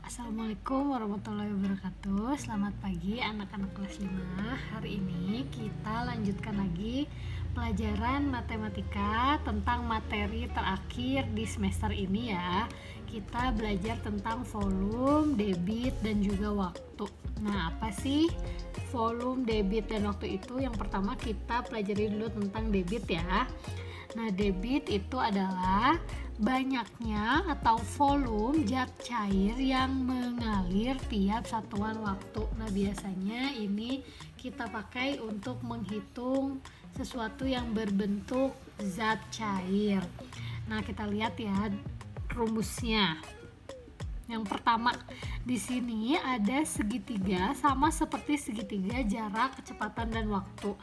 Assalamualaikum warahmatullahi wabarakatuh. Selamat pagi anak-anak kelas 5. Hari ini kita lanjutkan lagi pelajaran matematika tentang materi terakhir di semester ini ya. Kita belajar tentang volume, debit, dan juga waktu. Nah, apa sih volume, debit, dan waktu itu? Yang pertama kita pelajari dulu tentang debit ya. Nah, debit itu adalah banyaknya atau volume zat cair yang mengalir tiap satuan waktu. Nah, biasanya ini kita pakai untuk menghitung sesuatu yang berbentuk zat cair. Nah, kita lihat ya rumusnya. Yang pertama, di sini ada segitiga sama seperti segitiga jarak, kecepatan, dan waktu.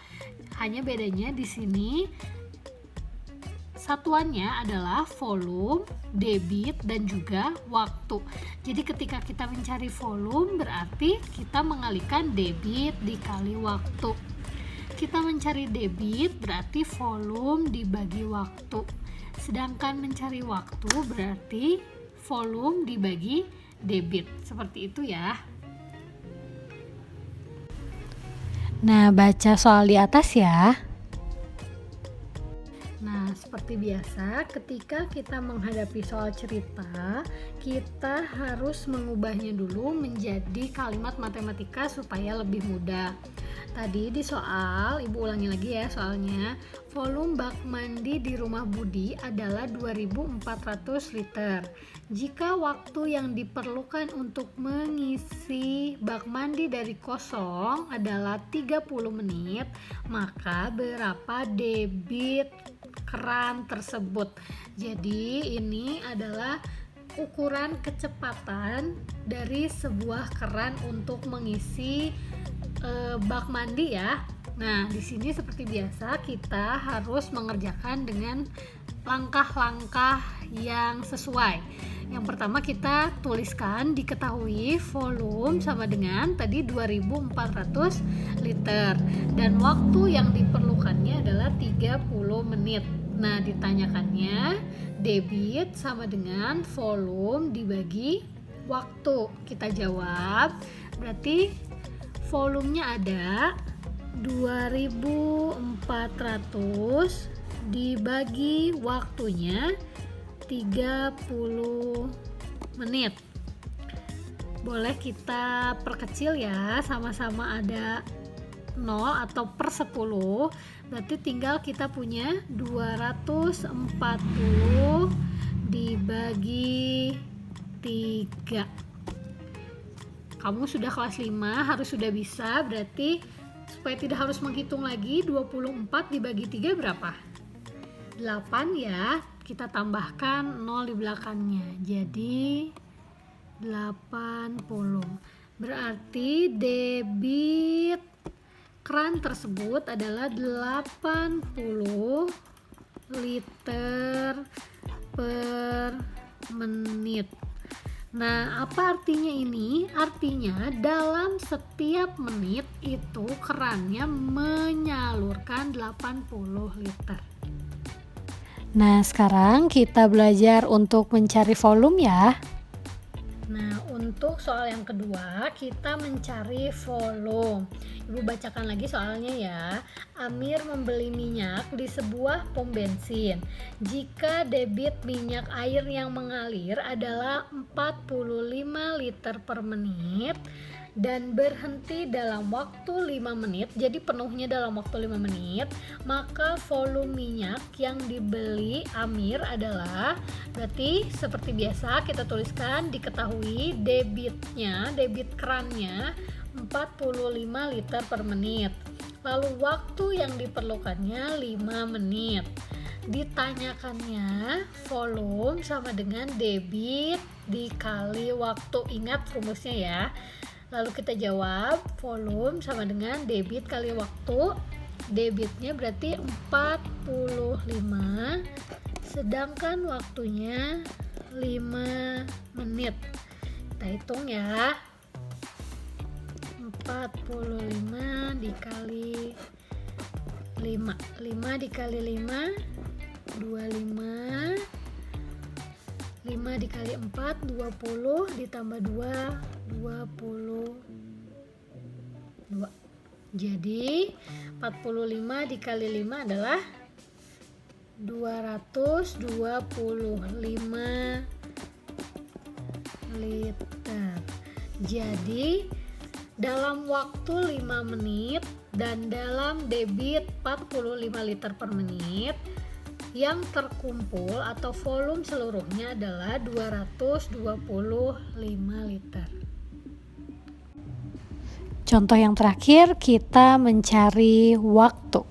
Hanya bedanya di sini satuannya adalah volume, debit, dan juga waktu. Jadi ketika kita mencari volume berarti kita mengalihkan debit dikali waktu. Kita mencari debit berarti volume dibagi waktu. Sedangkan mencari waktu berarti volume dibagi debit. Seperti itu ya. Nah, baca soal di atas ya. Nah, seperti biasa, ketika kita menghadapi soal cerita, kita harus mengubahnya dulu menjadi kalimat matematika supaya lebih mudah. Tadi di soal, Ibu ulangi lagi ya soalnya. Volume bak mandi di rumah Budi adalah 2.400 liter. Jika waktu yang diperlukan untuk mengisi bak mandi dari kosong adalah 30 menit, maka berapa debit keran tersebut? Jadi ini adalah ukuran kecepatan dari sebuah keran untuk mengisi bak mandi ya. Nah, di sini seperti biasa kita harus mengerjakan dengan langkah-langkah yang sesuai. Yang pertama kita tuliskan diketahui volume sama dengan tadi 2.400 liter dan waktu yang diperlukannya adalah 30 menit. Nah, ditanyakannya debit sama dengan volume dibagi waktu. Kita jawab, berarti volumenya ada 2.400 dibagi waktunya 30 menit. Boleh kita perkecil ya, sama-sama ada 0 atau per 10, berarti tinggal kita punya 240 dibagi 3. Kamu sudah kelas 5, harus sudah bisa, berarti supaya tidak harus menghitung lagi 24 dibagi 3 berapa? 8 ya, kita tambahkan 0 di belakangnya, jadi 80. Berarti debit keran tersebut adalah 80 liter per menit. Nah, apa artinya ini? Artinya dalam setiap menit itu kerannya menyalurkan 80 liter. Nah, sekarang kita belajar untuk mencari volume ya. Nah, untuk soal yang kedua, kita mencari volume. Ibu bacakan lagi soalnya ya. Amir membeli minyak di sebuah pom bensin. Jika debit minyak air yang mengalir adalah 45 liter per menit dan berhenti dalam waktu 5 menit, jadi penuhnya dalam waktu 5 menit, maka volume minyak yang dibeli Amir adalah, berarti seperti biasa kita tuliskan diketahui debitnya, debit kerannya 45 liter per menit. Lalu waktu yang diperlukannya 5 menit. Ditanyakannya volume sama dengan debit dikali waktu. Ingat rumusnya ya. Lalu kita jawab volume sama dengan debit kali waktu. Debitnya berarti 45, sedangkan waktunya 5 menit. Kita hitung ya. 45 dikali 5. 5 dikali 5, 25. 5 dikali 4, 20, ditambah 2, 22. Jadi 45 dikali 5 adalah 225 liter. Jadi dalam waktu 5 menit dan dalam debit 45 liter per menit, yang terkumpul atau volume seluruhnya adalah 225 liter. Contoh yang terakhir, kita mencari waktu.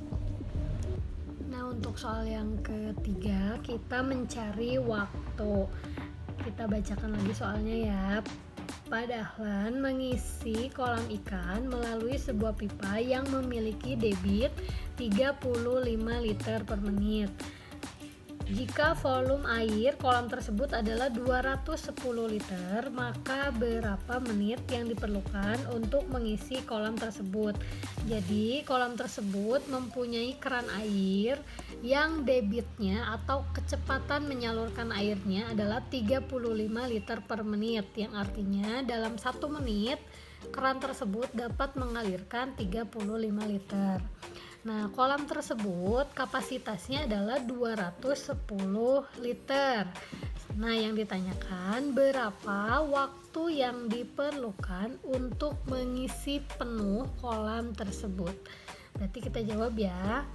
Nah, untuk soal yang ketiga, kita mencari waktu. Kita bacakan lagi soalnya ya. Pak Dahlan mengisi kolam ikan melalui sebuah pipa yang memiliki debit 35 liter per menit. Jika volume air kolam tersebut adalah 210 liter, maka berapa menit yang diperlukan untuk mengisi kolam tersebut? Jadi, kolam tersebut mempunyai keran air yang debitnya atau kecepatan menyalurkan airnya adalah 35 liter per menit, yang artinya dalam 1 menit keran tersebut dapat mengalirkan 35 liter. Nah, kolam tersebut kapasitasnya adalah 210 liter. Nah, yang ditanyakan berapa waktu yang diperlukan untuk mengisi penuh kolam tersebut. Berarti kita jawab ya.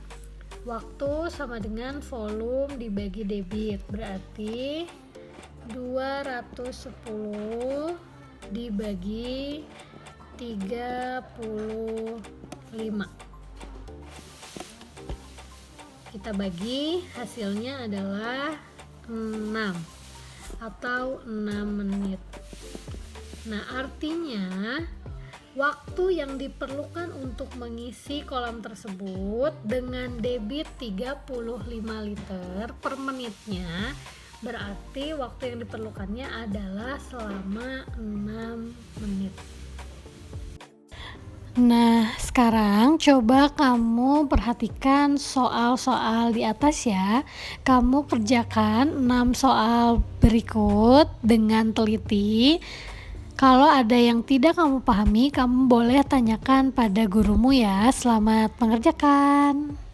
Waktu sama dengan volume dibagi debit. Berarti 210 dibagi 35. Kita bagi, hasilnya adalah 6 atau 6 menit. Nah, artinya waktu yang diperlukan untuk mengisi kolam tersebut dengan debit 35 liter per menitnya, berarti waktu yang diperlukannya adalah selama 6 menit. Nah, sekarang coba kamu perhatikan soal-soal di atas ya. Kamu kerjakan 6 soal berikut dengan teliti. Kalau ada yang tidak kamu pahami, kamu boleh tanyakan pada gurumu ya. Selamat mengerjakan.